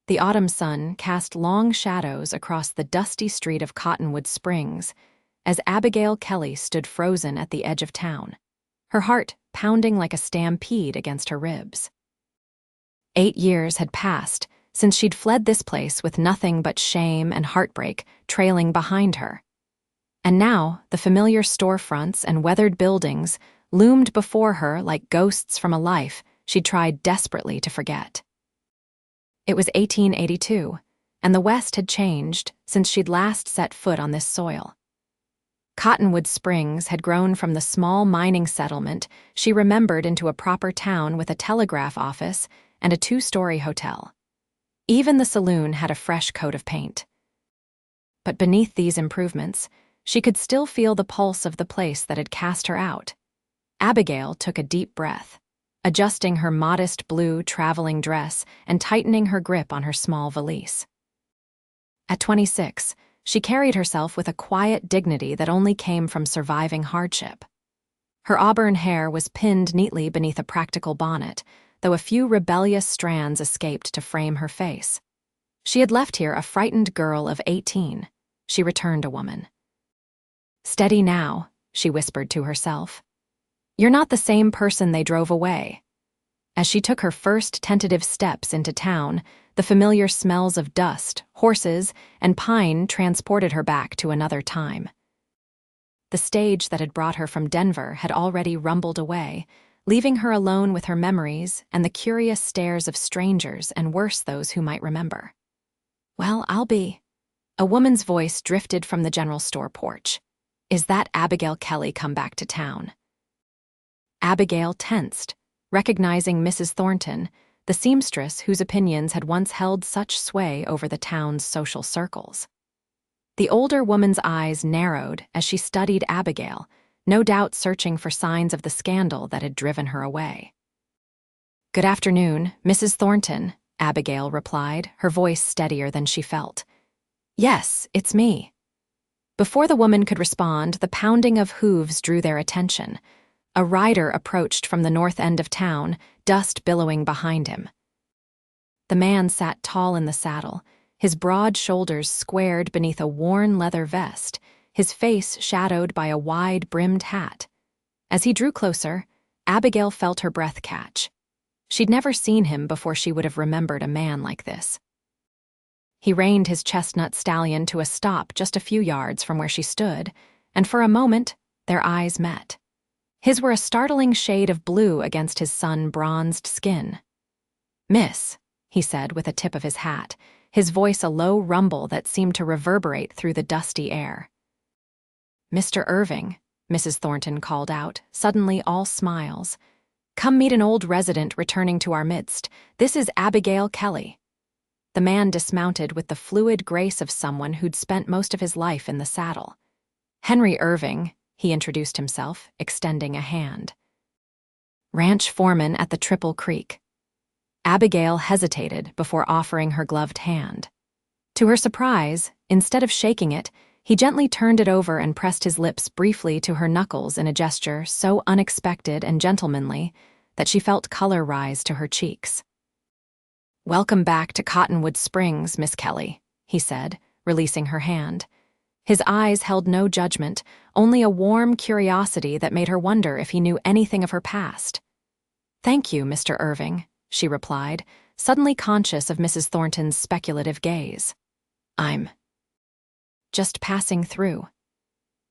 The autumn sun cast long shadows across the dusty street of Cottonwood Springs as Abigail Kelly stood frozen at the edge of town, her heart pounding like a stampede against her ribs. 8 years had passed since she'd fled this place with nothing but shame and heartbreak trailing behind her. And now the familiar storefronts and weathered buildings loomed before her like ghosts from a life she'd tried desperately to forget. It was 1882, and the West had changed since she'd last set foot on this soil. Cottonwood Springs had grown from the small mining settlement she remembered into a proper town with a telegraph office and a 2-story hotel. Even the saloon had a fresh coat of paint. But beneath these improvements, she could still feel the pulse of the place that had cast her out. Abigail took a deep breath, adjusting her modest blue traveling dress and tightening her grip on her small valise. At 26, she carried herself with a quiet dignity that only came from surviving hardship. Her auburn hair was pinned neatly beneath a practical bonnet, though a few rebellious strands escaped to frame her face. She had left here a frightened girl of 18. She returned a woman. "Steady now," she whispered to herself. "You're not the same person they drove away." As she took her first tentative steps into town, the familiar smells of dust, horses, and pine transported her back to another time. The stage that had brought her from Denver had already rumbled away, leaving her alone with her memories and the curious stares of strangers and worse those who might remember. "Well, I'll be—" A woman's voice drifted from the general store porch. "Is that Abigail Kelly come back to town?" Abigail tensed, recognizing Mrs. Thornton, the seamstress whose opinions had once held such sway over the town's social circles. The older woman's eyes narrowed as she studied Abigail, no doubt searching for signs of the scandal that had driven her away. "Good afternoon, Mrs. Thornton," Abigail replied, her voice steadier than she felt. "Yes, it's me." Before the woman could respond, the pounding of hooves drew their attention. A rider approached from the north end of town, dust billowing behind him. The man sat tall in the saddle, his broad shoulders squared beneath a worn leather vest, his face shadowed by a wide-brimmed hat. As he drew closer, Abigail felt her breath catch. She'd never seen him before she would have remembered a man like this. He reined his chestnut stallion to a stop just a few yards from where she stood, and for a moment, their eyes met. His were a startling shade of blue against his sun-bronzed skin. "Miss," he said with a tip of his hat, his voice a low rumble that seemed to reverberate through the dusty air. "Mr. Irving," Mrs. Thornton called out, suddenly all smiles. "Come meet an old resident returning to our midst. This is Abigail Kelly." The man dismounted with the fluid grace of someone who'd spent most of his life in the saddle. "Henry Irving," he introduced himself, extending a hand. "Ranch foreman at the Triple Creek." Abigail hesitated before offering her gloved hand. To her surprise, instead of shaking it, he gently turned it over and pressed his lips briefly to her knuckles in a gesture so unexpected and gentlemanly that she felt color rise to her cheeks. "Welcome back to Cottonwood Springs, Miss Kelly," he said, releasing her hand. His eyes held no judgment, only a warm curiosity that made her wonder if he knew anything of her past. "Thank you, Mr. Irving," she replied, suddenly conscious of Mrs. Thornton's speculative gaze. "I'm just passing through."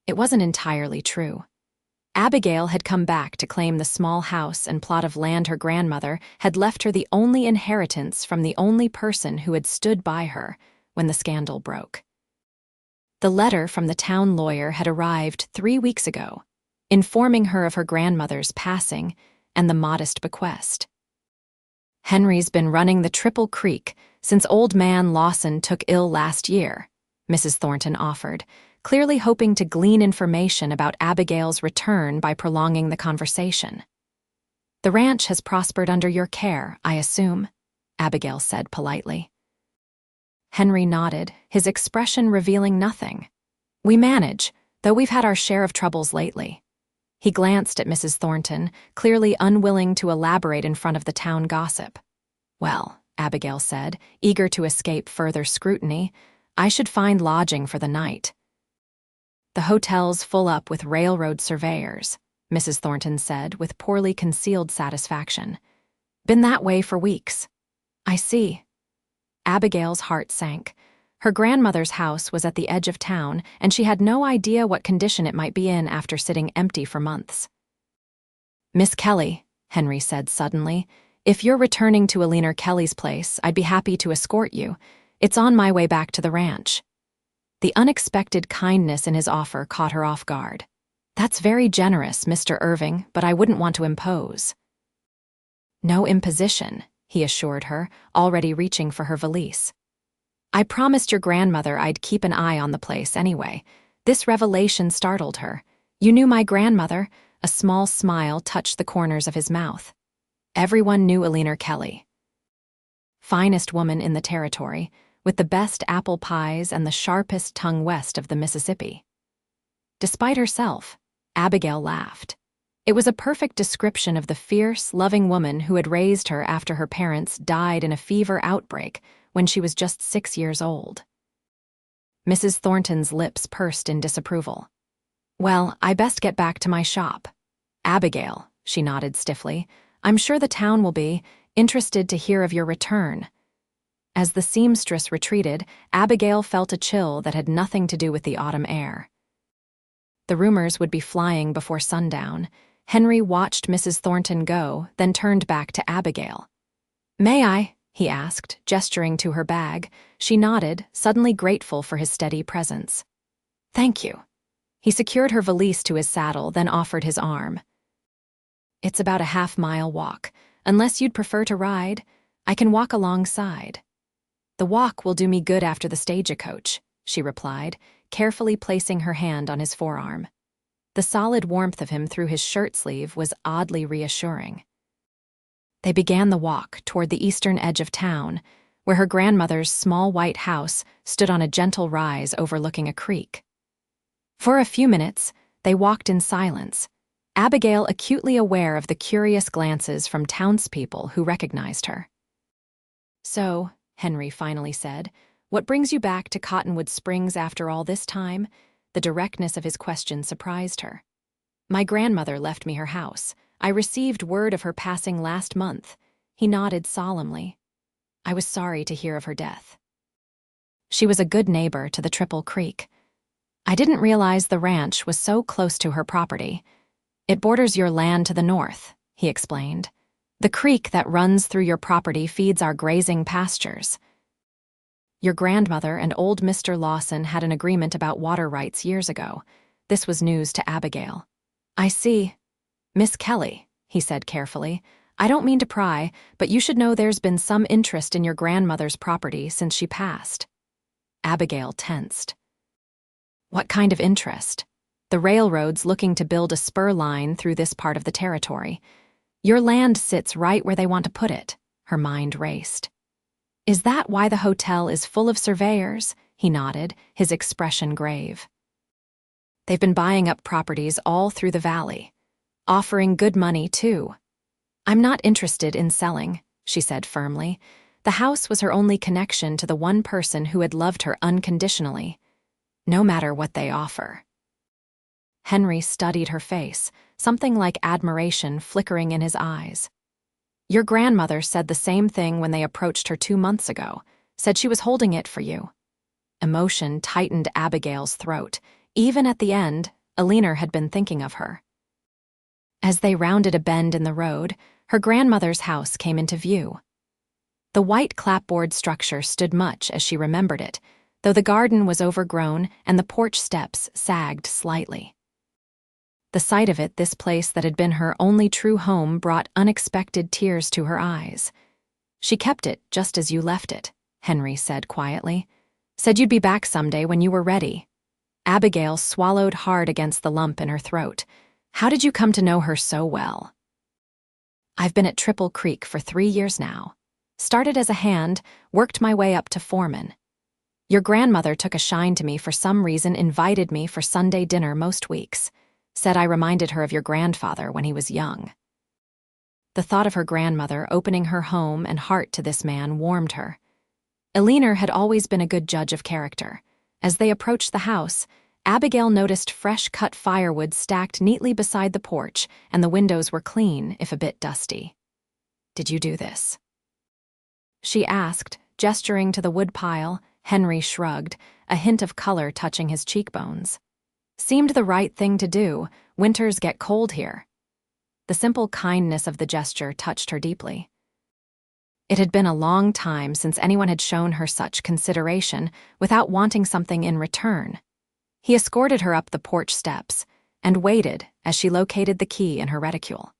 It wasn't entirely true. Abigail had come back to claim the small house and plot of land her grandmother had left her, the only inheritance from the only person who had stood by her when the scandal broke. The letter from the town lawyer had arrived 3 weeks ago, informing her of her grandmother's passing and the modest bequest. "Henry's been running the Triple Creek since old man Lawson took ill last year," Mrs. Thornton offered, clearly hoping to glean information about Abigail's return by prolonging the conversation. "The ranch has prospered under your care, I assume," Abigail said politely. Henry nodded, his expression revealing nothing. "We manage, though we've had our share of troubles lately." He glanced at Mrs. Thornton, clearly unwilling to elaborate in front of the town gossip. "Well, Abigail said, eager to escape further scrutiny. "I should find lodging for the night." "The hotel's full up with railroad surveyors," Mrs. Thornton said with poorly concealed satisfaction. "Been that way for weeks." "I see." Abigail's heart sank. Her grandmother's house was at the edge of town, and she had no idea what condition it might be in after sitting empty for months. "Miss Kelly," Henry said suddenly, "if you're returning to Alina Kelly's place, I'd be happy to escort you. It's on my way back to the ranch." The unexpected kindness in his offer caught her off guard. "That's very generous, Mr. Irving, but I wouldn't want to impose." "No imposition," he assured her, already reaching for her valise. "I promised your grandmother I'd keep an eye on the place anyway." This revelation startled her. "You knew my grandmother?" A small smile touched the corners of his mouth. Everyone knew Alina Kelly. Finest woman in the territory, with the best apple pies and the sharpest tongue west of the Mississippi. Despite herself, Abigail laughed. It was a perfect description of the fierce, loving woman who had raised her after her parents died in a fever outbreak when she was just 6 years old. Mrs. Thornton's lips pursed in disapproval. "Well, I best get back to my shop." "Abigail," she nodded stiffly, "I'm sure the town will be interested to hear of your return." As the seamstress retreated, Abigail felt a chill that had nothing to do with the autumn air. The rumors would be flying before sundown. Henry watched Mrs. Thornton go, then turned back to Abigail. "May I?" he asked, gesturing to her bag. She nodded, suddenly grateful for his steady presence. "Thank you." He secured her valise to his saddle, then offered his arm. "It's about a half-mile walk. Unless you'd prefer to ride, I can walk alongside." "The walk will do me good after the stagecoach," she replied, carefully placing her hand on his forearm. The solid warmth of him through his shirt sleeve was oddly reassuring. They began the walk toward the eastern edge of town, where her grandmother's small white house stood on a gentle rise overlooking a creek. For a few minutes, they walked in silence, Abigail acutely aware of the curious glances from townspeople who recognized her. "So," Henry finally said, "what brings you back to Cottonwood Springs after all this time?" The directness of his question surprised her. "My grandmother left me her house. I received word of her passing last month." He nodded solemnly. "I was sorry to hear of her death. She was a good neighbor to the Triple Creek. I didn't realize the ranch was so close to her property. It borders your land to the north," he explained. "The creek that runs through your property feeds our grazing pastures. Your grandmother and old Mr. Lawson had an agreement about water rights years ago." This was news to Abigail. "I see. Miss Kelly," he said carefully, "I don't mean to pry, but you should know there's been some interest in your grandmother's property since she passed." Abigail tensed. "What kind of interest?" "The railroad's looking to build a spur line through this part of the territory. Your land sits right where they want to put it." Her mind raced. "Is that why the hotel is full of surveyors?" He nodded, his expression grave. "They've been buying up properties all through the valley. Offering good money, too." "I'm not interested in selling," she said firmly. The house was her only connection to the one person who had loved her unconditionally, no matter what they offer. Henry studied her face, something like admiration flickering in his eyes. "Your grandmother said the same thing when they approached her 2 months ago, said she was holding it for you." Emotion tightened Abigail's throat. Even at the end, Alina had been thinking of her. As they rounded a bend in the road, her grandmother's house came into view. The white clapboard structure stood much as she remembered it, though the garden was overgrown and the porch steps sagged slightly. The sight of it, this place that had been her only true home, brought unexpected tears to her eyes. "She kept it just as you left it," Henry said quietly. "Said you'd be back someday when you were ready." Abigail swallowed hard against the lump in her throat. "How did you come to know her so well?" "I've been at Triple Creek for 3 years now. Started as a hand, worked my way up to foreman. Your grandmother took a shine to me for some reason, invited me for Sunday dinner most weeks. Said I reminded her of your grandfather when he was young." The thought of her grandmother opening her home and heart to this man warmed her. Eleanor had always been a good judge of character. As they approached the house, Abigail noticed fresh-cut firewood stacked neatly beside the porch, and the windows were clean, if a bit dusty. "Did you do this?" she asked, gesturing to the woodpile. Henry shrugged, a hint of color touching his cheekbones. "Seemed the right thing to do. Winters get cold here." The simple kindness of the gesture touched her deeply. It had been a long time since anyone had shown her such consideration without wanting something in return. He escorted her up the porch steps and waited as she located the key in her reticule.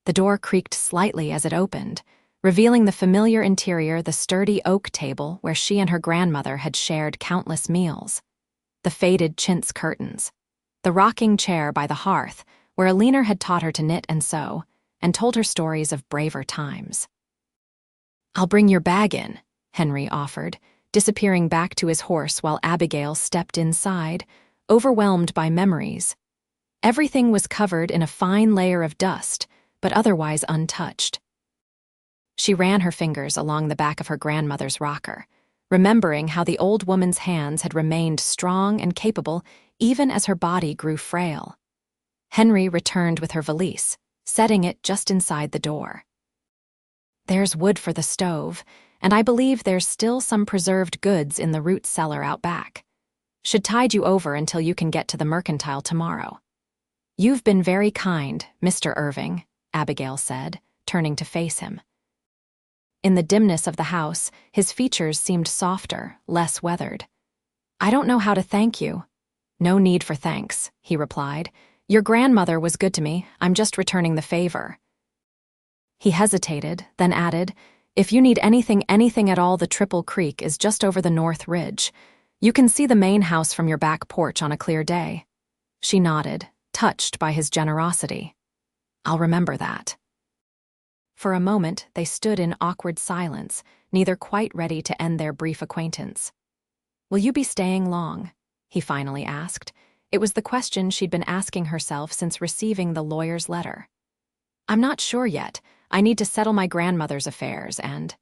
The door creaked slightly as it opened, revealing the familiar interior, the sturdy oak table where she and her grandmother had shared countless meals, the faded chintz curtains, the rocking chair by the hearth where Eleanor had taught her to knit and sew and told her stories of braver times. "I'll bring your bag in," Henry offered, disappearing back to his horse while Abigail stepped inside, overwhelmed by memories. Everything was covered in a fine layer of dust, but otherwise untouched. She ran her fingers along the back of her grandmother's rocker, remembering how the old woman's hands had remained strong and capable even as her body grew frail. Henry returned with her valise, setting it just inside the door. "There's wood for the stove, and I believe there's still some preserved goods in the root cellar out back. Should tide you over until you can get to the mercantile tomorrow." "You've been very kind, Mr. Irving," Abigail said, turning to face him. In the dimness of the house, his features seemed softer, less weathered. "I don't know how to thank you." "No need for thanks," he replied. "Your grandmother was good to me. I'm just returning the favor." He hesitated, then added, "If you need anything at all, the Triple Creek is just over the north ridge. You can see the main house from your back porch on a clear day." She nodded, touched by his generosity. "I'll remember that." For a moment, they stood in awkward silence, neither quite ready to end their brief acquaintance. "Will you be staying long?" he finally asked. It was the question she'd been asking herself since receiving the lawyer's letter. "I'm not sure yet. I need to settle my grandmother's affairs and—"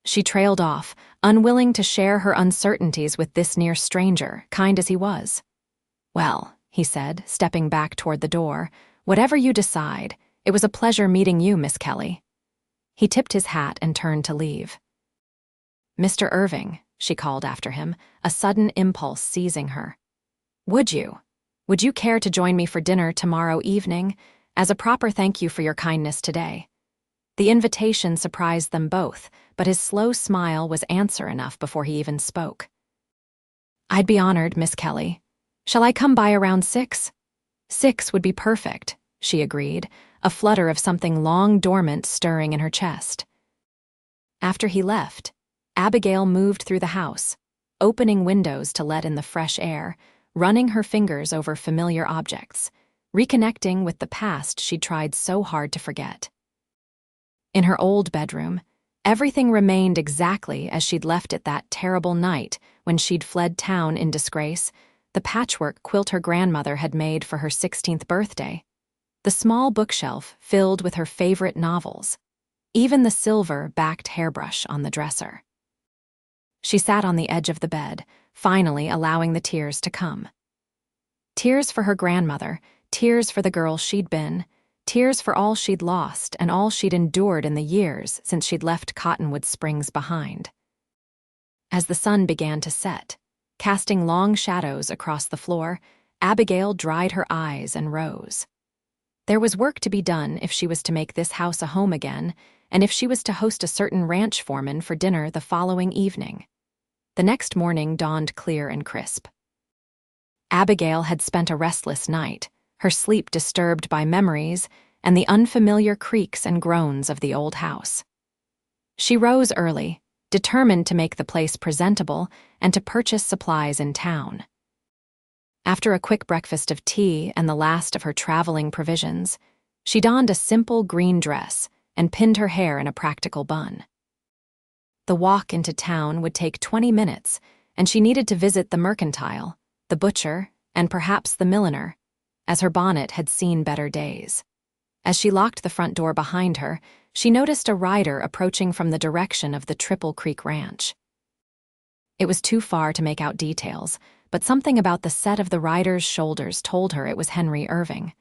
She trailed off, unwilling to share her uncertainties with this near stranger, kind as he was. "Well," he said, stepping back toward the door, "whatever you decide, it was a pleasure meeting you, Miss Kelly." He tipped his hat and turned to leave. "Mr. Irving," she called after him, a sudden impulse seizing her. Would you care to join me for dinner tomorrow evening, as a proper thank you for your kindness today?" The invitation surprised them both, but his slow smile was answer enough before he even spoke. "I'd be honored, Miss Kelly. Shall I come by around 6? 6 would be perfect," she agreed, a flutter of something long dormant stirring in her chest. After he left, Abigail moved through the house, opening windows to let in the fresh air, running her fingers over familiar objects, reconnecting with the past she'd tried so hard to forget. In her old bedroom, everything remained exactly as she'd left it that terrible night when she'd fled town in disgrace, the patchwork quilt her grandmother had made for her 16th birthday, the small bookshelf filled with her favorite novels, even the silver-backed hairbrush on the dresser. She sat on the edge of the bed, finally allowing the tears to come. Tears for her grandmother, tears for the girl she'd been, tears for all she'd lost and all she'd endured in the years since she'd left Cottonwood Springs behind. As the sun began to set, casting long shadows across the floor, Abigail dried her eyes and rose. There was work to be done if she was to make this house a home again, and if she was to host a certain ranch foreman for dinner the following evening. The next morning dawned clear and crisp. Abigail had spent a restless night, her sleep disturbed by memories and the unfamiliar creaks and groans of the old house. She rose early, determined to make the place presentable and to purchase supplies in town. After a quick breakfast of tea and the last of her traveling provisions, she donned a simple green dress and pinned her hair in a practical bun. The walk into town would take 20 minutes, and she needed to visit the mercantile, the butcher, and perhaps the milliner, as her bonnet had seen better days. As she locked the front door behind her, she noticed a rider approaching from the direction of the Triple Creek Ranch. It was too far to make out details, but something about the set of the rider's shoulders told her it was Henry Irving.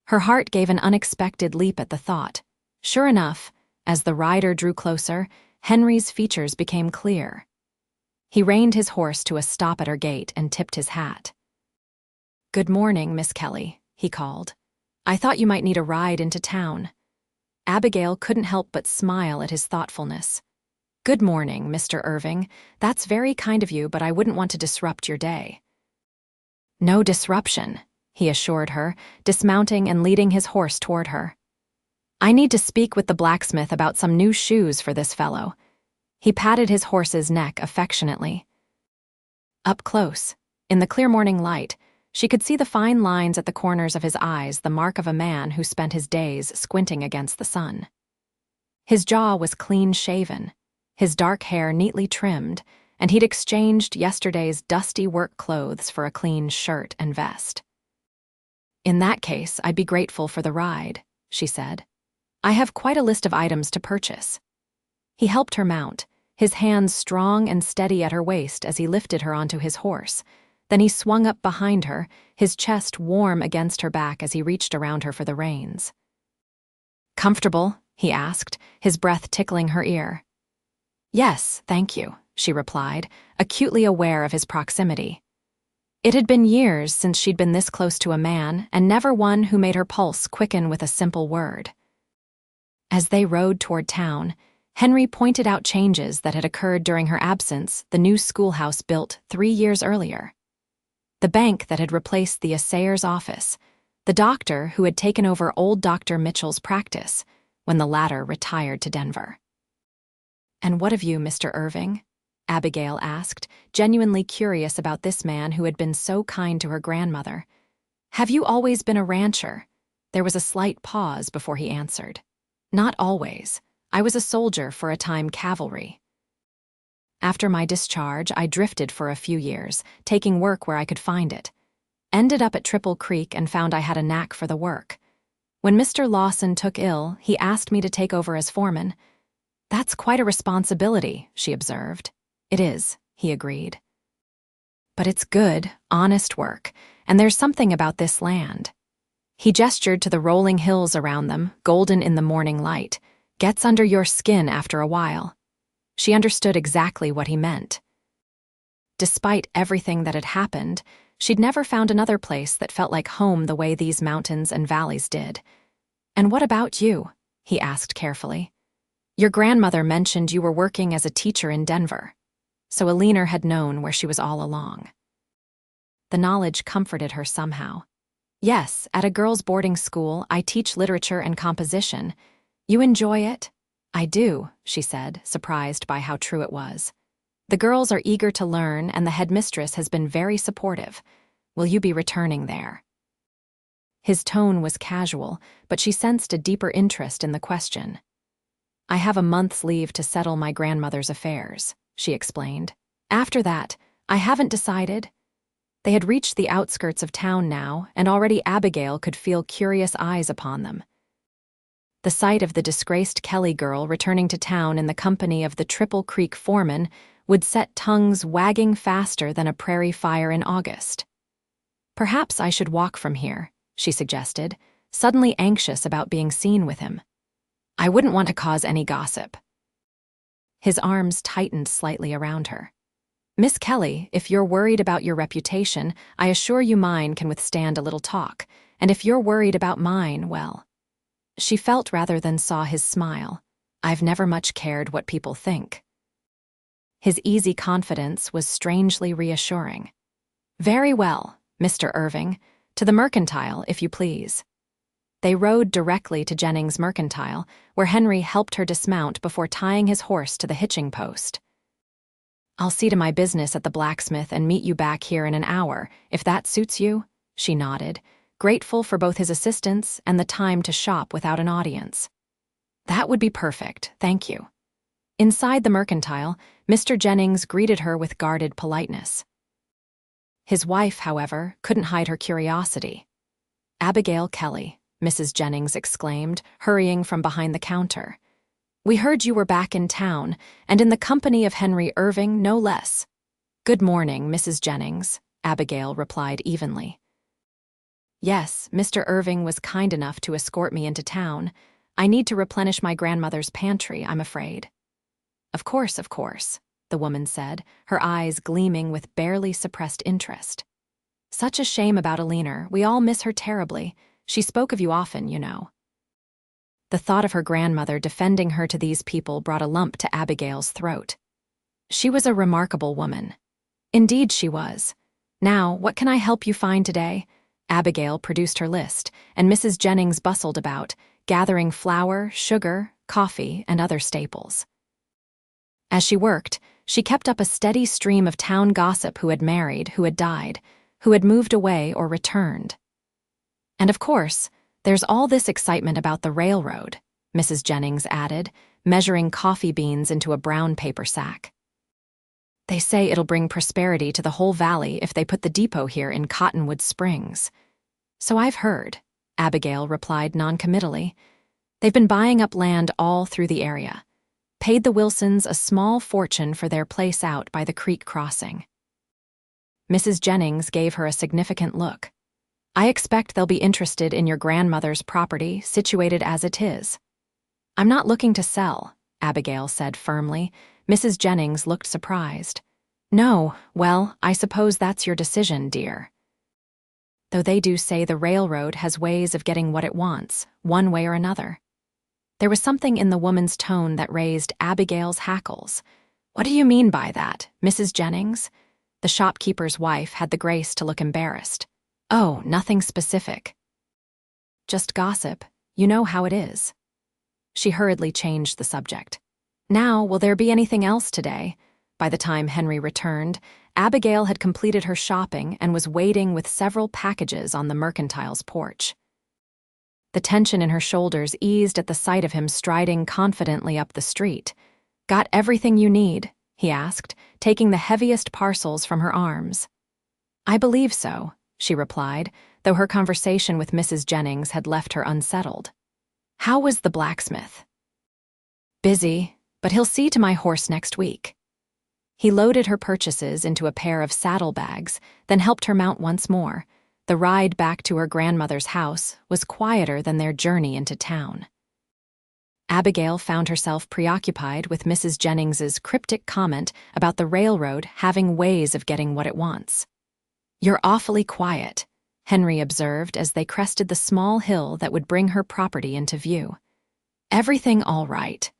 Her heart gave an unexpected leap at the thought. Sure enough, as the rider drew closer, Henry's features became clear. He reined his horse to a stop at her gate and tipped his hat. "Good morning, Miss Kelly," he called. "I thought you might need a ride into town." Abigail couldn't help but smile at his thoughtfulness. "Good morning, Mr. Irving. That's very kind of you, but I wouldn't want to disrupt your day." "No disruption," he assured her, dismounting and leading his horse toward her. "I need to speak with the blacksmith about some new shoes for this fellow." He patted his horse's neck affectionately. Up close, in the clear morning light, she could see the fine lines at the corners of his eyes, the mark of a man who spent his days squinting against the sun. His jaw was clean-shaven, his dark hair neatly trimmed, and he'd exchanged yesterday's dusty work clothes for a clean shirt and vest. "In that case, I'd be grateful for the ride," she said. "I have quite a list of items to purchase." He helped her mount, his hands strong and steady at her waist as he lifted her onto his horse. Then he swung up behind her, his chest warm against her back as he reached around her for the reins. "Comfortable?" he asked, his breath tickling her ear. "Yes, thank you," she replied, acutely aware of his proximity. It had been years since she'd been this close to a man, and never one who made her pulse quicken with a simple word. As they rode toward town, Henry pointed out changes that had occurred during her absence, the new schoolhouse built 3 years earlier. The bank that had replaced the assayer's office, the doctor who had taken over old Dr. Mitchell's practice when the latter retired to Denver. "And what of you, Mr. Irving?" Abigail asked, genuinely curious about this man who had been so kind to her grandmother. "Have you always been a rancher?" There was a slight pause before he answered. "Not always. I was a soldier, for a time cavalry. After my discharge, I drifted for a few years, taking work where I could find it. Ended up at Triple Creek and found I had a knack for the work. When Mr. Lawson took ill, he asked me to take over as foreman." "That's quite a responsibility," she observed. "It is," he agreed. "But it's good, honest work, and there's something about this land." He gestured to the rolling hills around them, golden in the morning light. "Gets under your skin after a while." She understood exactly what he meant. Despite everything that had happened, she'd never found another place that felt like home the way these mountains and valleys did. "And what about you?" he asked carefully. "Your grandmother mentioned you were working as a teacher in Denver." So Alina had known where she was all along. The knowledge comforted her somehow. "Yes, at a girls' boarding school, I teach literature and composition. You enjoy it?" "I do," she said, surprised by how true it was. "The girls are eager to learn, and the headmistress has been very supportive. Will you be returning there?" His tone was casual, but she sensed a deeper interest in the question. "I have a month's leave to settle my grandmother's affairs," she explained. "After that, I haven't decided." They had reached the outskirts of town now, and already Abigail could feel curious eyes upon them. The sight of the disgraced Kelly girl returning to town in the company of the Triple Creek foreman would set tongues wagging faster than a prairie fire in August. "Perhaps I should walk from here," she suggested, suddenly anxious about being seen with him. "I wouldn't want to cause any gossip." His arms tightened slightly around her. "Miss Kelly, if you're worried about your reputation, I assure you mine can withstand a little talk, and if you're worried about mine, well..." She felt rather than saw his smile. "I've never much cared what people think." His easy confidence was strangely reassuring. "Very well, Mr. Irving. To the Mercantile, if you please." They rode directly to Jennings' Mercantile, where Henry helped her dismount before tying his horse to the hitching post. "I'll see to my business at the blacksmith and meet you back here in an hour, if that suits you," she nodded, grateful for both his assistance and the time to shop without an audience. "That would be perfect, thank you." Inside the Mercantile, Mr. Jennings greeted her with guarded politeness. His wife, however, couldn't hide her curiosity. "Abigail Kelly," Mrs. Jennings exclaimed, hurrying from behind the counter. "We heard you were back in town, and in the company of Henry Irving, no less." "Good morning, Mrs. Jennings," Abigail replied evenly. "Yes, Mr. Irving was kind enough to escort me into town. I need to replenish my grandmother's pantry, I'm afraid." Of course," the woman said, her eyes gleaming with barely suppressed interest. "Such a shame about Alina. We all miss her terribly. She spoke of you often, you know." The thought of her grandmother defending her to these people brought a lump to Abigail's throat. She was a remarkable woman. Indeed she was. "Now, what can I help you find today?" Abigail produced her list, and Mrs. Jennings bustled about, gathering flour, sugar, coffee, and other staples. As she worked, she kept up a steady stream of town gossip: who had married, who had died, who had moved away or returned. "And of course, there's all this excitement about the railroad," Mrs. Jennings added, measuring coffee beans into a brown paper sack. "They say it'll bring prosperity to the whole valley if they put the depot here in Cottonwood Springs." "So I've heard," Abigail replied noncommittally. "They've been buying up land all through the area. Paid the Wilsons a small fortune for their place out by the creek crossing." Mrs. Jennings gave her a significant look. "I expect they'll be interested in your grandmother's property, situated as it is." "I'm not looking to sell," Abigail said firmly. Mrs. Jennings looked surprised. "No, well, I suppose that's your decision, dear. Though they do say the railroad has ways of getting what it wants, one way or another." There was something in the woman's tone that raised Abigail's hackles. "What do you mean by that, Mrs. Jennings?" The shopkeeper's wife had the grace to look embarrassed. "Oh, nothing specific. Just gossip. You know how it is." She hurriedly changed the subject. "Now, will there be anything else today?" By the time Henry returned, Abigail had completed her shopping and was waiting with several packages on the mercantile's porch. The tension in her shoulders eased at the sight of him striding confidently up the street. "Got everything you need?" he asked, taking the heaviest parcels from her arms. "I believe so," she replied, though her conversation with Mrs. Jennings had left her unsettled. "How was the blacksmith?" "Busy, but he'll see to my horse next week." He loaded her purchases into a pair of saddlebags, then helped her mount once more. The ride back to her grandmother's house was quieter than their journey into town. Abigail found herself preoccupied with Mrs. Jennings's cryptic comment about the railroad having ways of getting what it wants. "You're awfully quiet," Henry observed as they crested the small hill that would bring her property into view. "Everything all right?"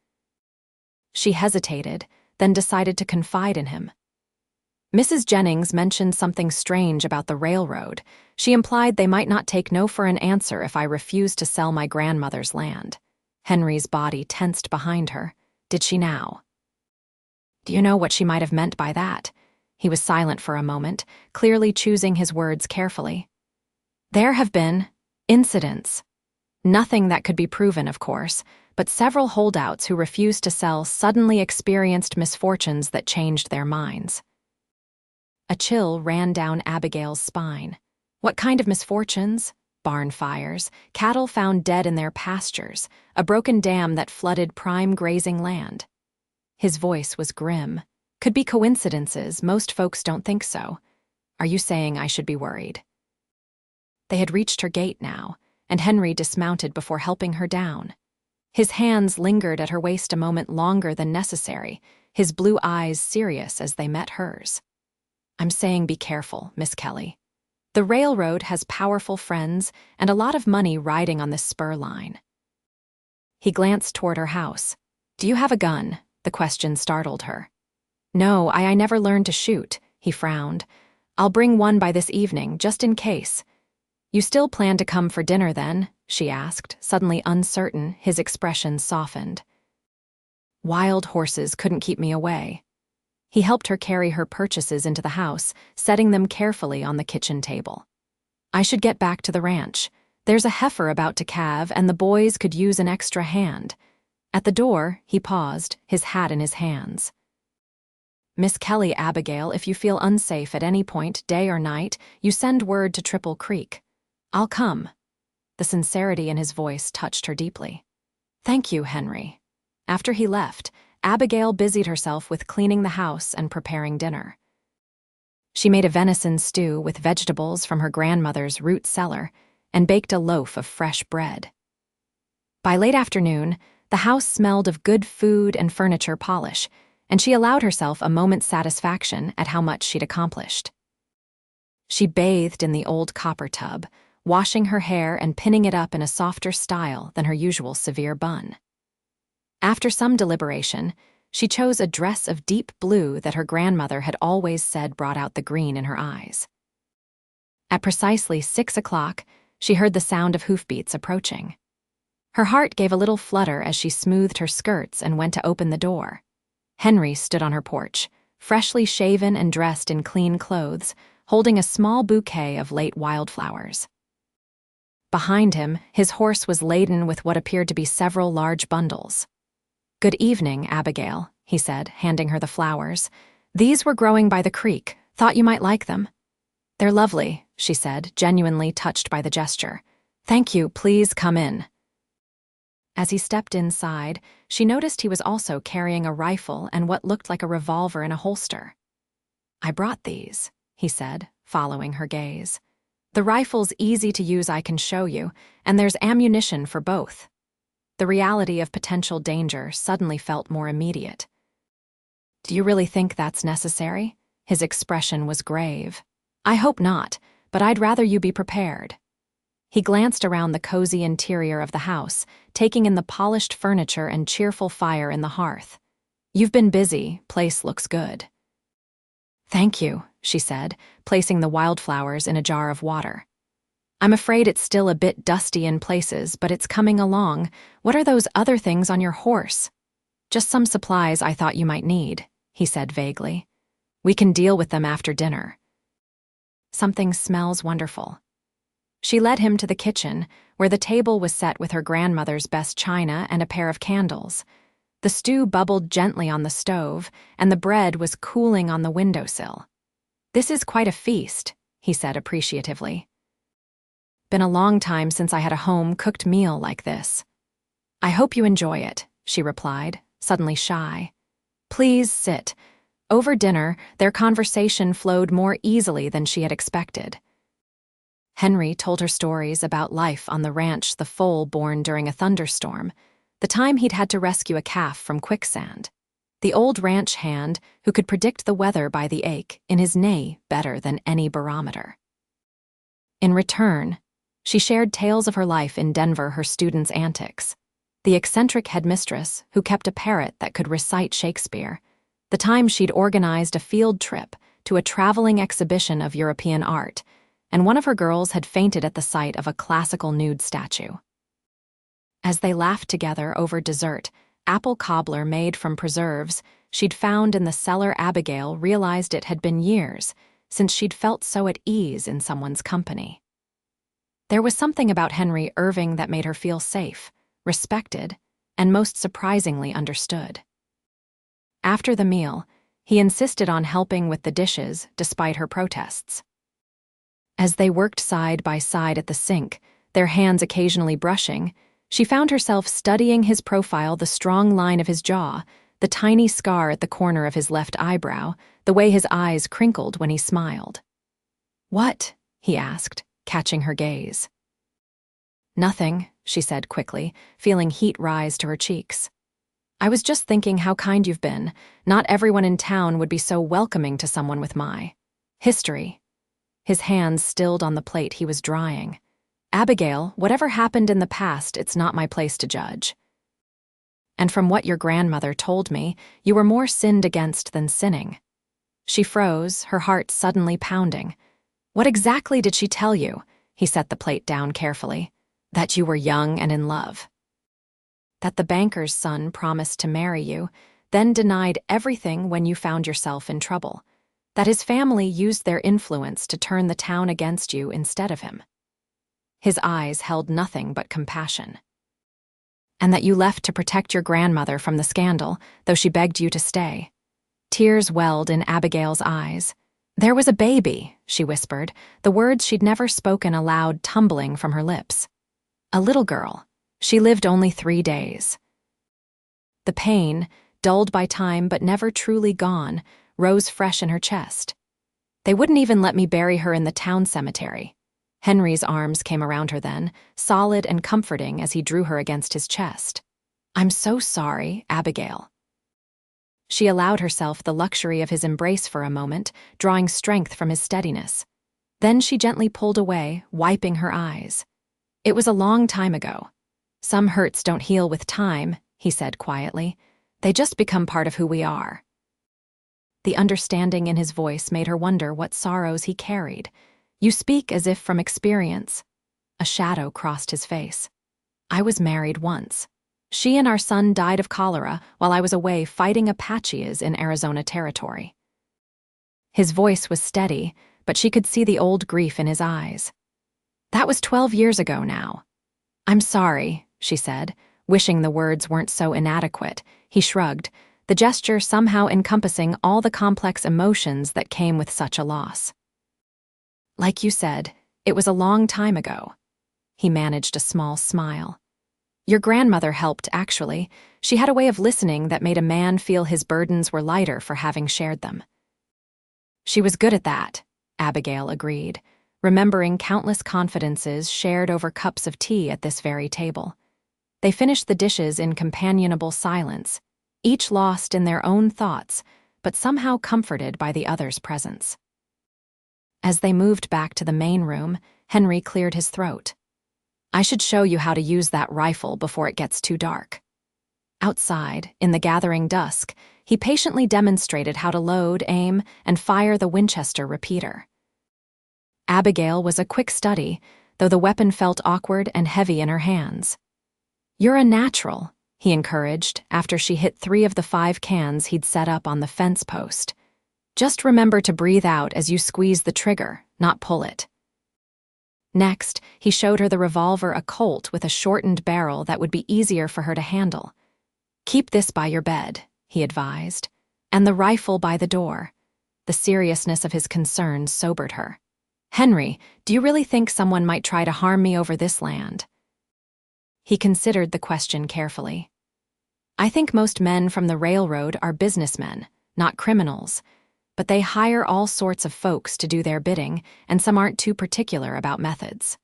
She hesitated, then decided to confide in him. Mrs. Jennings mentioned something strange about the railroad. She implied they might not take no for an answer if I refused to sell my grandmother's land. Henry's body tensed behind her. Did she now? "Do you know what she might have meant by that?" He was silent for a moment, clearly choosing his words carefully. "There have been incidents. Nothing that could be proven, of course, but several holdouts who refused to sell suddenly experienced misfortunes that changed their minds." A chill ran down Abigail's spine. What kind of misfortunes? Barn fires, cattle found dead in their pastures, a broken dam that flooded prime grazing land. His voice was grim. "Could be coincidences, most folks don't think so. Are you saying I should be worried?" They had reached her gate now, and Henry dismounted before helping her down. His hands lingered at her waist a moment longer than necessary, his blue eyes serious as they met hers. "I'm saying be careful, Miss Kelly. The railroad has powerful friends and a lot of money riding on this spur line." He glanced toward her house. "Do you have a gun?" The question startled her. "No, I never learned to shoot," he frowned. "I'll bring one by this evening, just in case." "You still plan to come for dinner, then?" she asked, suddenly uncertain, his expression softened. "Wild horses couldn't keep me away." He helped her carry her purchases into the house, setting them carefully on the kitchen table. "I should get back to the ranch. There's a heifer about to calve, and the boys could use an extra hand." At the door, he paused, his hat in his hands. "Miss Kelly, Abigail, if you feel unsafe at any point, day or night, you send word to Triple Creek. I'll come." The sincerity in his voice touched her deeply. "Thank you, Henry." After he left, Abigail busied herself with cleaning the house and preparing dinner. She made a venison stew with vegetables from her grandmother's root cellar and baked a loaf of fresh bread. By late afternoon, the house smelled of good food and furniture polish, and she allowed herself a moment's satisfaction at how much she'd accomplished. She bathed in the old copper tub, washing her hair and pinning it up in a softer style than her usual severe bun. After some deliberation, she chose a dress of deep blue that her grandmother had always said brought out the green in her eyes. At precisely 6 o'clock, she heard the sound of hoofbeats approaching. Her heart gave a little flutter as she smoothed her skirts and went to open the door. Henry stood on her porch, freshly shaven and dressed in clean clothes, holding a small bouquet of late wildflowers. Behind him, his horse was laden with what appeared to be several large bundles. "Good evening, Abigail," he said, handing her the flowers. "These were growing by the creek. Thought you might like them." "They're lovely," she said, genuinely touched by the gesture. "Thank you, please come in." As he stepped inside, she noticed he was also carrying a rifle and what looked like a revolver in a holster. "I brought these," he said, following her gaze. "The rifle's easy to use, I can show you, and there's ammunition for both." The reality of potential danger suddenly felt more immediate. "Do you really think that's necessary?" His expression was grave. "I hope not, but I'd rather you be prepared." He glanced around the cozy interior of the house, taking in the polished furniture and cheerful fire in the hearth. "You've been busy, place looks good." "Thank you," she said, placing the wildflowers in a jar of water. "I'm afraid it's still a bit dusty in places, but it's coming along. What are those other things on your horse?" "Just some supplies I thought you might need," he said vaguely. "We can deal with them after dinner." "Something smells wonderful." She led him to the kitchen, where the table was set with her grandmother's best china and a pair of candles. The stew bubbled gently on the stove, and the bread was cooling on the windowsill. "This is quite a feast," he said appreciatively. "Been a long time since I had a home-cooked meal like this." "I hope you enjoy it," she replied, suddenly shy. "Please sit." Over dinner, their conversation flowed more easily than she had expected. Henry told her stories about life on the ranch, the foal born during a thunderstorm, the time he'd had to rescue a calf from quicksand, the old ranch hand who could predict the weather by the ache in his neigh better than any barometer. In return, she shared tales of her life in Denver, her students' antics, the eccentric headmistress who kept a parrot that could recite Shakespeare, the time she'd organized a field trip to a traveling exhibition of European art, and one of her girls had fainted at the sight of a classical nude statue. As they laughed together over dessert, apple cobbler made from preserves she'd found in the cellar, Abigail realized it had been years since she'd felt so at ease in someone's company. There was something about Henry Irving that made her feel safe, respected, and most surprisingly understood. After the meal, he insisted on helping with the dishes despite her protests. As they worked side by side at the sink, their hands occasionally brushing, she found herself studying his profile, the strong line of his jaw, the tiny scar at the corner of his left eyebrow, the way his eyes crinkled when he smiled. "What?" he asked, catching her gaze. "Nothing," she said quickly, feeling heat rise to her cheeks. "I was just thinking how kind you've been. Not everyone in town would be so welcoming to someone with my history." His hands stilled on the plate he was drying. "Abigail, whatever happened in the past, it's not my place to judge. And from what your grandmother told me, you were more sinned against than sinning." She froze, her heart suddenly pounding. "What exactly did she tell you?" He set the plate down carefully. "That you were young and in love. That the banker's son promised to marry you, then denied everything when you found yourself in trouble. That his family used their influence to turn the town against you instead of him." His eyes held nothing but compassion. "And that you left to protect your grandmother from the scandal, though she begged you to stay." Tears welled in Abigail's eyes. "There was a baby," she whispered, the words she'd never spoken aloud tumbling from her lips. A little girl. She lived only 3 days. The pain, dulled by time but never truly gone, rose fresh in her chest. They wouldn't even let me bury her in the town cemetery. Henry's arms came around her then, solid and comforting as he drew her against his chest. I'm so sorry, Abigail. She allowed herself the luxury of his embrace for a moment, drawing strength from his steadiness. Then she gently pulled away, wiping her eyes. It was a long time ago. Some hurts don't heal with time, he said quietly. They just become part of who we are. The understanding in his voice made her wonder what sorrows he carried. You speak as if from experience. A shadow crossed his face. I was married once. She and our son died of cholera while I was away fighting Apaches in Arizona Territory. His voice was steady, but she could see the old grief in his eyes. That was 12 years ago now. I'm sorry, she said, wishing the words weren't so inadequate. He shrugged, the gesture somehow encompassing all the complex emotions that came with such a loss. Like you said, it was a long time ago. He managed a small smile. Your grandmother helped, actually. She had a way of listening that made a man feel his burdens were lighter for having shared them. She was good at that, Abigail agreed, remembering countless confidences shared over cups of tea at this very table. They finished the dishes in companionable silence, each lost in their own thoughts, but somehow comforted by the other's presence. As they moved back to the main room, Henry cleared his throat. I should show you how to use that rifle before it gets too dark. Outside, in the gathering dusk, he patiently demonstrated how to load, aim, and fire the Winchester repeater. Abigail was a quick study, though the weapon felt awkward and heavy in her hands. You're a natural, he encouraged after she hit 3 of the 5 cans he'd set up on the fence post. Just remember to breathe out as you squeeze the trigger, not pull it. Next, he showed her the revolver, a Colt with a shortened barrel that would be easier for her to handle. Keep this by your bed, he advised, and the rifle by the door. The seriousness of his concern sobered her. Henry, do you really think someone might try to harm me over this land? He considered the question carefully. I think most men from the railroad are businessmen, not criminals, but they hire all sorts of folks to do their bidding, and some aren't too particular about methods.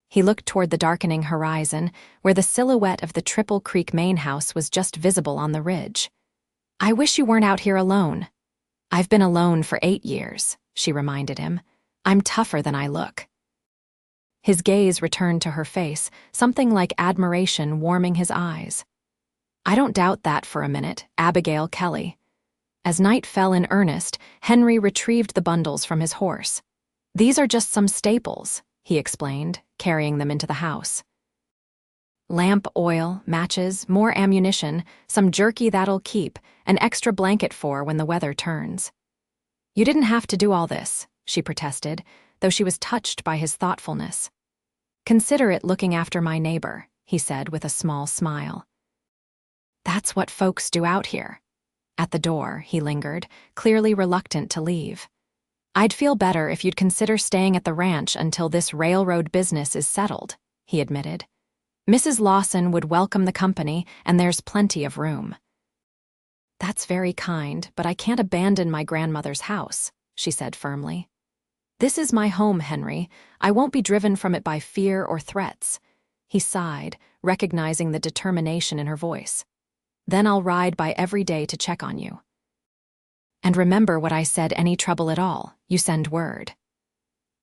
He looked toward the darkening horizon, where the silhouette of the Triple Creek main house was just visible on the ridge. I wish you weren't out here alone. I've been alone for 8 years, she reminded him. I'm tougher than I look. His gaze returned to her face, something like admiration warming his eyes. I don't doubt that for a minute, Abigail Kelly. As night fell in earnest, Henry retrieved the bundles from his horse. These are just some staples, he explained, carrying them into the house. Lamp oil, matches, more ammunition, some jerky that'll keep, an extra blanket for when the weather turns. You didn't have to do all this, she protested, though she was touched by his thoughtfulness. Consider it looking after my neighbor, he said with a small smile. That's what folks do out here. At the door, he lingered, clearly reluctant to leave. I'd feel better if you'd consider staying at the ranch until this railroad business is settled, he admitted. Mrs. Lawson would welcome the company, and there's plenty of room. That's very kind, but I can't abandon my grandmother's house, she said firmly. This is my home, Henry. I won't be driven from it by fear or threats. He sighed, recognizing the determination in her voice. Then I'll ride by every day to check on you. And remember what I said, any trouble at all, you send word.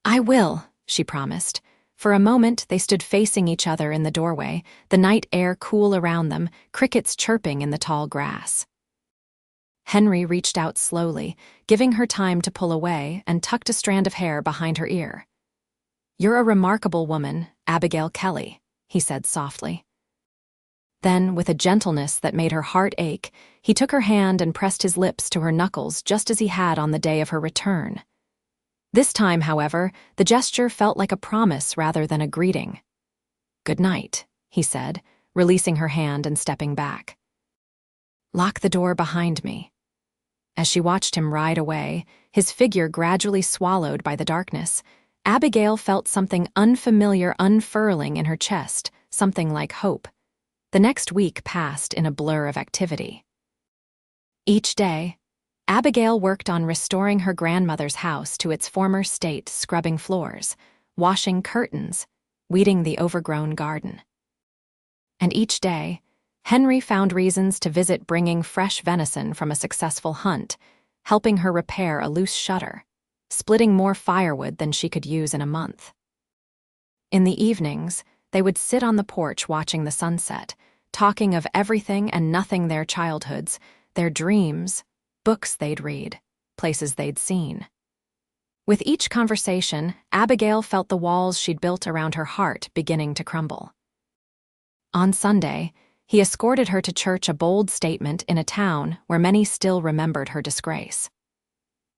I will, she promised. For a moment, they stood facing each other in the doorway, the night air cool around them, crickets chirping in the tall grass. Henry reached out slowly, giving her time to pull away, and tucked a strand of hair behind her ear. You're a remarkable woman, Abigail Kelly, he said softly. Then, with a gentleness that made her heart ache, he took her hand and pressed his lips to her knuckles just as he had on the day of her return. This time, however, the gesture felt like a promise rather than a greeting. Good night, he said, releasing her hand and stepping back. Lock the door behind me. As she watched him ride away, his figure gradually swallowed by the darkness, Abigail felt something unfamiliar unfurling in her chest, something like hope. The next week passed in a blur of activity. Each day, Abigail worked on restoring her grandmother's house to its former state, scrubbing floors, washing curtains, weeding the overgrown garden. And each day, Henry found reasons to visit, bringing fresh venison from a successful hunt, helping her repair a loose shutter, splitting more firewood than she could use in a month. In the evenings, they would sit on the porch watching the sunset, talking of everything and nothing, their childhoods, their dreams, books they'd read, places they'd seen. With each conversation, Abigail felt the walls she'd built around her heart beginning to crumble. On Sunday, he escorted her to church, a bold statement in a town where many still remembered her disgrace.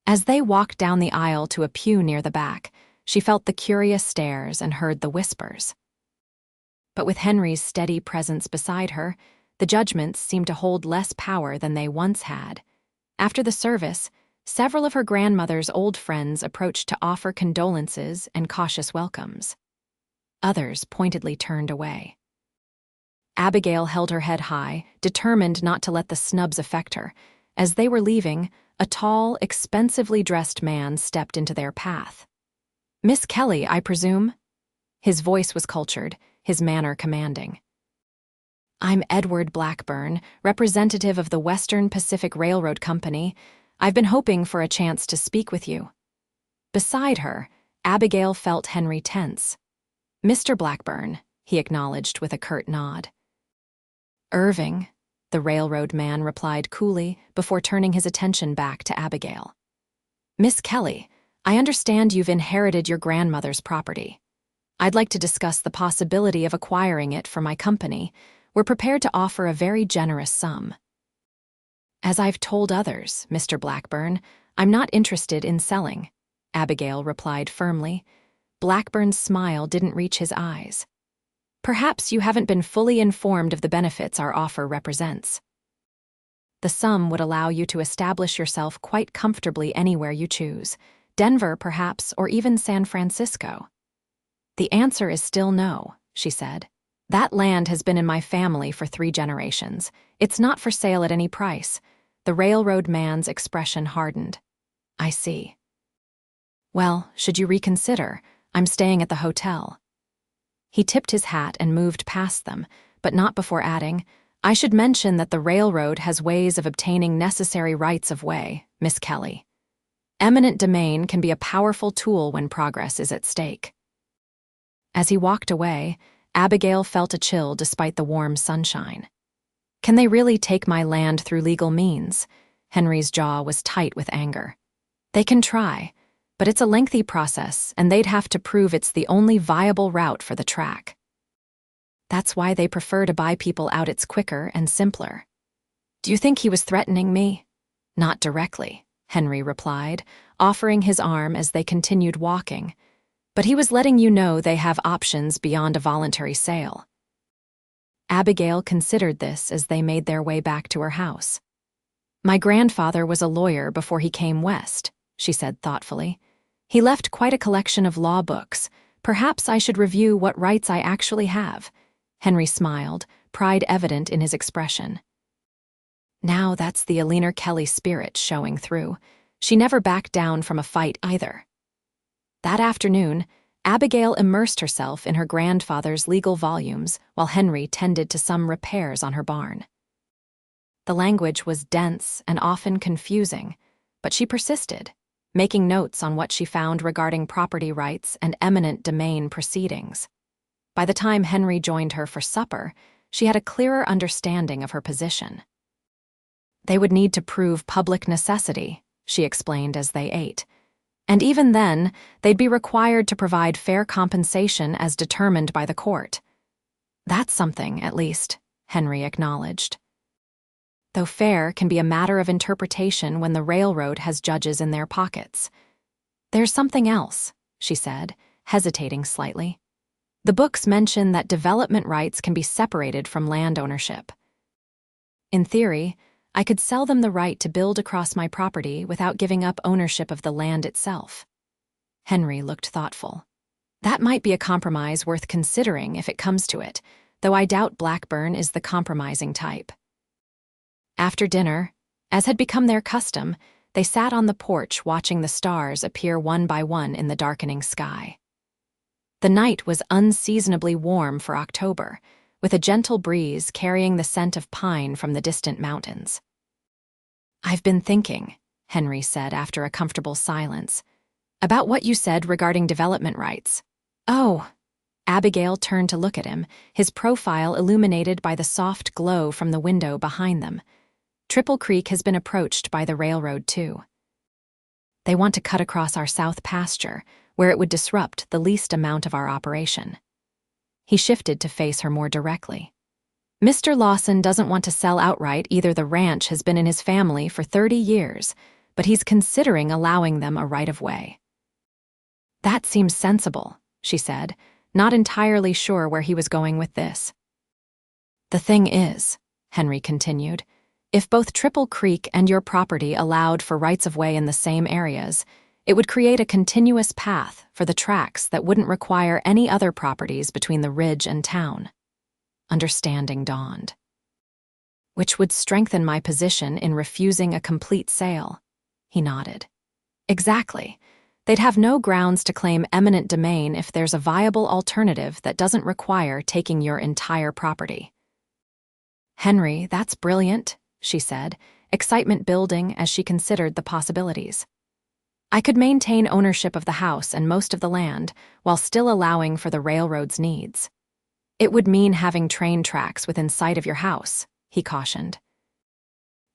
As they walked down the aisle to a pew near the back, she felt the curious stares and heard the whispers. But with Henry's steady presence beside her, the judgments seemed to hold less power than they once had. After the service, several of her grandmother's old friends approached to offer condolences and cautious welcomes. Others pointedly turned away. Abigail held her head high, determined not to let the snubs affect her. As they were leaving, a tall, expensively dressed man stepped into their path. "Miss Kelly, I presume?" His voice was cultured, his manner commanding. "I'm Edward Blackburn, representative of the Western Pacific Railroad Company. I've been hoping for a chance to speak with you." Beside her, Abigail felt Henry tense. "Mr. Blackburn," he acknowledged with a curt nod. "Irving," the railroad man replied coolly before turning his attention back to Abigail. "Miss Kelly, I understand you've inherited your grandmother's property. I'd like to discuss the possibility of acquiring it for my company. We're prepared to offer a very generous sum." "As I've told others, Mr. Blackburn, I'm not interested in selling," Abigail replied firmly. Blackburn's smile didn't reach his eyes. "Perhaps you haven't been fully informed of the benefits our offer represents. The sum would allow you to establish yourself quite comfortably anywhere you choose, Denver perhaps, or even San Francisco." "The answer is still no," she said. "That land has been in my family for 3 generations. It's not for sale at any price." The railroad man's expression hardened. "I see. Well, should you reconsider? I'm staying at the hotel." He tipped his hat and moved past them, but not before adding, "I should mention that the railroad has ways of obtaining necessary rights of way, Miss Kelly. Eminent domain can be a powerful tool when progress is at stake." As he walked away, Abigail felt a chill despite the warm sunshine. "Can they really take my land through legal means?" Henry's jaw was tight with anger. "They can try, but it's a lengthy process, and they'd have to prove it's the only viable route for the track. That's why they prefer to buy people out. It's quicker and simpler." "Do you think he was threatening me?" "Not directly," Henry replied, offering his arm as they continued walking. "But he was letting you know they have options beyond a voluntary sale." Abigail considered this as they made their way back to her house. "My grandfather was a lawyer before he came west," she said thoughtfully. "He left quite a collection of law books. Perhaps I should review what rights I actually have." Henry smiled, pride evident in his expression. Now that's the Abigail Kelly spirit showing through. She never backed down from a fight either. That afternoon, Abigail immersed herself in her grandfather's legal volumes while Henry tended to some repairs on her barn. The language was dense and often confusing, but she persisted, making notes on what she found regarding property rights and eminent domain proceedings. By the time Henry joined her for supper, she had a clearer understanding of her position. They would need to prove public necessity, she explained as they ate. And even then, they'd be required to provide fair compensation as determined by the court. "That's something, at least," Henry acknowledged. "Though fair can be a matter of interpretation when the railroad has judges in their pockets." "There's something else," she said, hesitating slightly. "The books mention that development rights can be separated from land ownership. In theory, I could sell them the right to build across my property without giving up ownership of the land itself." Henry looked thoughtful. That might be a compromise worth considering if it comes to it, though I doubt Blackburn is the compromising type. After dinner, as had become their custom, they sat on the porch watching the stars appear one by one in the darkening sky. The night was unseasonably warm for October, with a gentle breeze carrying the scent of pine from the distant mountains. "I've been thinking," Henry said after a comfortable silence, "about what you said regarding development rights." "Oh." Abigail turned to look at him, his profile illuminated by the soft glow from the window behind them. "Triple Creek has been approached by the railroad, too. They want to cut across our south pasture, where it would disrupt the least amount of our operation." He shifted to face her more directly. "Mr. Lawson doesn't want to sell outright either. The ranch has been in his family for 30 years, but he's considering allowing them a right-of-way." "That seems sensible," she said, not entirely sure where he was going with this. "The thing is," Henry continued, "if both Triple Creek and your property allowed for rights-of-way in the same areas, it would create a continuous path for the tracks that wouldn't require any other properties between the ridge and town." Understanding dawned. "Which would strengthen my position in refusing a complete sale." He nodded. "Exactly. They'd have no grounds to claim eminent domain if there's a viable alternative that doesn't require taking your entire property." "Henry, that's brilliant," she said, excitement building as she considered the possibilities. "I could maintain ownership of the house and most of the land while still allowing for the railroad's needs." "It would mean having train tracks within sight of your house," he cautioned.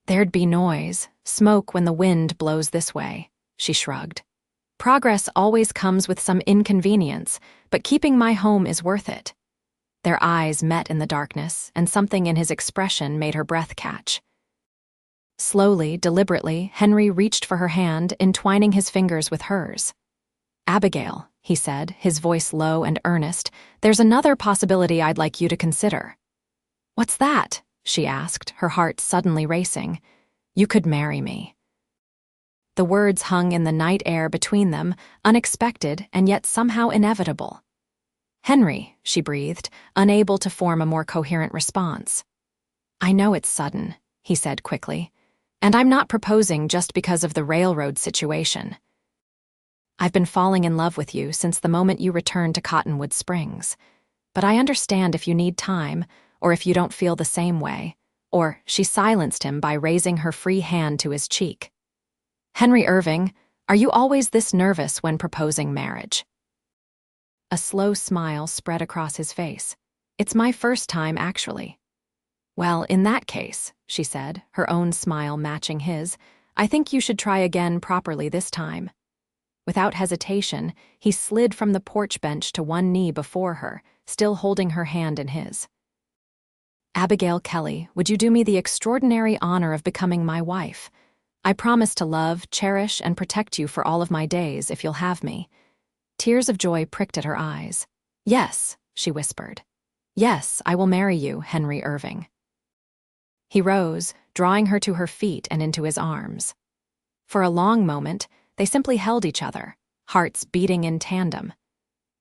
"There'd be noise, smoke when the wind blows this way," she shrugged. "Progress always comes with some inconvenience, but keeping my home is worth it." Their eyes met in the darkness, and something in his expression made her breath catch. Slowly, deliberately, Henry reached for her hand, entwining his fingers with hers. "Abigail," he said, his voice low and earnest, "there's another possibility I'd like you to consider." "What's that?" she asked, her heart suddenly racing. "You could marry me." The words hung in the night air between them, unexpected and yet somehow inevitable. "Henry," she breathed, unable to form a more coherent response. "I know it's sudden," he said quickly, "and I'm not proposing just because of the railroad situation. I've been falling in love with you since the moment you returned to Cottonwood Springs. But I understand if you need time, or if you don't feel the same way." Or she silenced him by raising her free hand to his cheek. "Henry Irving, are you always this nervous when proposing marriage?" A slow smile spread across his face. "It's my first time, actually." "Well, in that case," she said, her own smile matching his, "I think you should try again properly this time." Without hesitation, he slid from the porch bench to one knee before her, still holding her hand in his. "Abigail Kelly, would you do me the extraordinary honor of becoming my wife? I promise to love, cherish, and protect you for all of my days if you'll have me." Tears of joy pricked at her eyes. "Yes," she whispered. "Yes, I will marry you, Henry Irving." He rose, drawing her to her feet and into his arms. For a long moment, they simply held each other, hearts beating in tandem.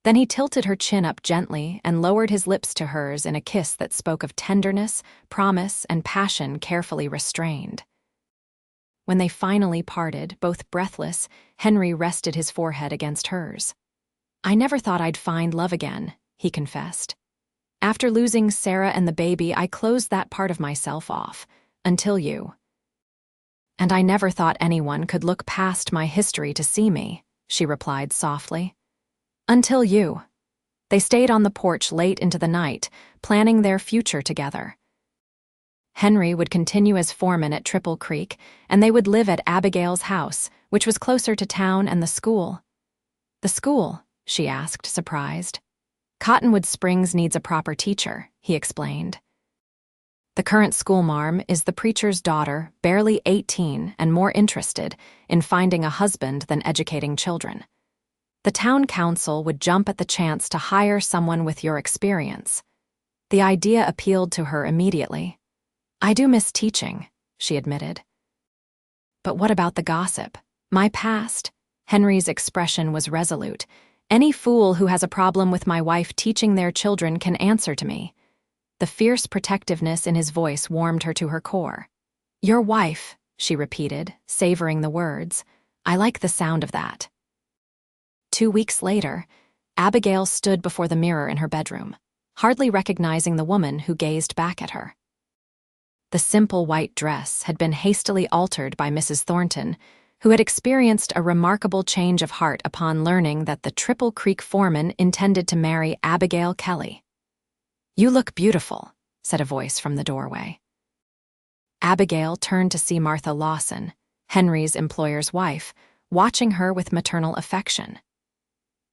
Then he tilted her chin up gently and lowered his lips to hers in a kiss that spoke of tenderness, promise, and passion carefully restrained. When they finally parted, both breathless, Henry rested his forehead against hers. "I never thought I'd find love again," he confessed. "After losing Sarah and the baby, I closed that part of myself off, until you. And I never thought anyone could look past my history to see me," she replied softly. "Until you." They stayed on the porch late into the night, planning their future together. Henry would continue as foreman at Triple Creek, and they would live at Abigail's house, which was closer to town and the school. "The school?" she asked, surprised. "Cottonwood Springs needs a proper teacher," he explained. "The current schoolmarm is the preacher's daughter, barely 18 and more interested in finding a husband than educating children. The town council would jump at the chance to hire someone with your experience." The idea appealed to her immediately. "I do miss teaching," she admitted. "But what about the gossip? My past? Henry's expression was resolute. "Any fool who has a problem with my wife teaching their children can answer to me." The fierce protectiveness in his voice warmed her to her core. "Your wife," she repeated, savoring the words. "I like the sound of that." 2 weeks later, Abigail stood before the mirror in her bedroom, hardly recognizing the woman who gazed back at her. The simple white dress had been hastily altered by Mrs. Thornton, who had experienced a remarkable change of heart upon learning that the Triple Creek foreman intended to marry Abigail Kelly. "You look beautiful," said a voice from the doorway. Abigail turned to see Martha Lawson, Henry's employer's wife, watching her with maternal affection.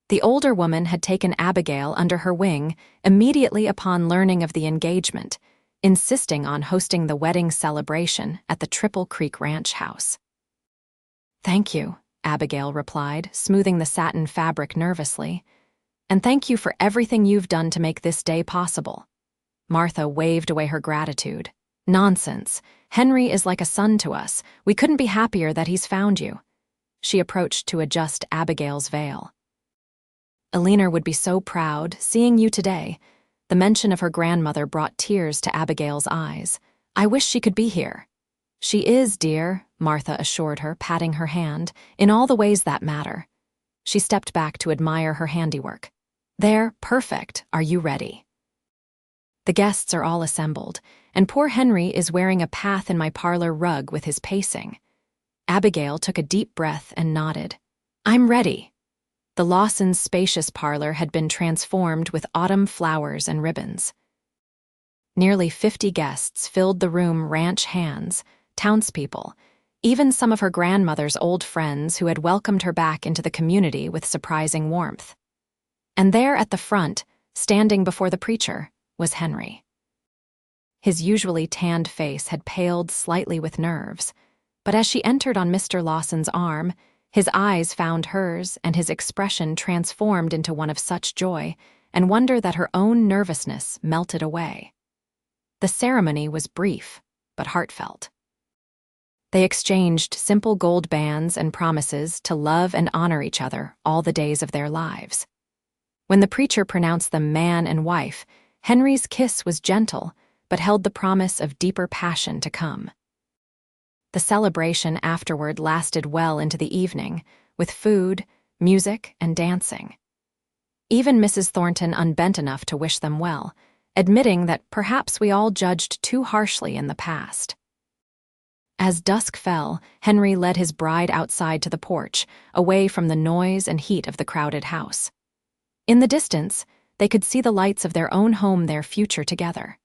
The older woman had taken Abigail under her wing immediately upon learning of the engagement, insisting on hosting the wedding celebration at the Triple Creek Ranch house. "Thank you," Abigail replied, smoothing the satin fabric nervously. "And thank you for everything you've done to make this day possible." Martha waved away her gratitude. "Nonsense. Henry is like a son to us. We couldn't be happier that he's found you." She approached to adjust Abigail's veil. "Alina would be so proud, seeing you today." The mention of her grandmother brought tears to Abigail's eyes. "I wish she could be here." "She is, dear," Martha assured her, patting her hand, "in all the ways that matter." She stepped back to admire her handiwork. "There, perfect. Are you ready?" The guests are all assembled, and poor Henry is wearing a path in my parlor rug with his pacing. Abigail took a deep breath and nodded. "I'm ready." The Lawsons' spacious parlor had been transformed with autumn flowers and ribbons. Nearly 50 guests filled the room, ranch hands, townspeople, even some of her grandmother's old friends who had welcomed her back into the community with surprising warmth. And there at the front, standing before the preacher, was Henry. His usually tanned face had paled slightly with nerves, but as she entered on Mr. Lawson's arm, his eyes found hers and his expression transformed into one of such joy and wonder that her own nervousness melted away. The ceremony was brief, but heartfelt. They exchanged simple gold bands and promises to love and honor each other all the days of their lives. When the preacher pronounced them man and wife, Henry's kiss was gentle, but held the promise of deeper passion to come. The celebration afterward lasted well into the evening, with food, music, and dancing. Even Mrs. Thornton unbent enough to wish them well, admitting that perhaps we all judged too harshly in the past. As dusk fell, Henry led his bride outside to the porch, away from the noise and heat of the crowded house. In the distance, they could see the lights of their own home, their future together.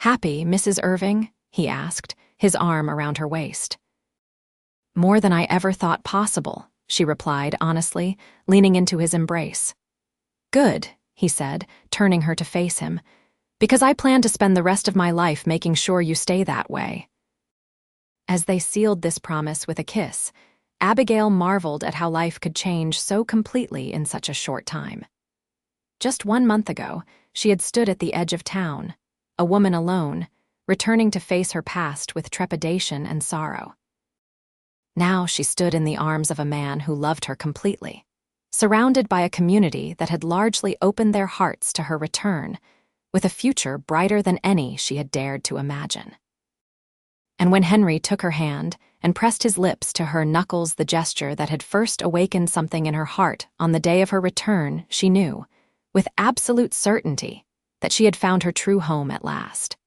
"Happy, Mrs. Irving?" he asked, his arm around her waist. "More than I ever thought possible," she replied honestly, leaning into his embrace. "Good," he said, turning her to face him, "because I plan to spend the rest of my life making sure you stay that way." As they sealed this promise with a kiss, Abigail marveled at how life could change so completely in such a short time. Just 1 month ago, she had stood at the edge of town, a woman alone, returning to face her past with trepidation and sorrow. Now she stood in the arms of a man who loved her completely, surrounded by a community that had largely opened their hearts to her return, with a future brighter than any she had dared to imagine. And when Henry took her hand and pressed his lips to her knuckles, the gesture that had first awakened something in her heart on the day of her return, she knew, with absolute certainty, that she had found her true home at last.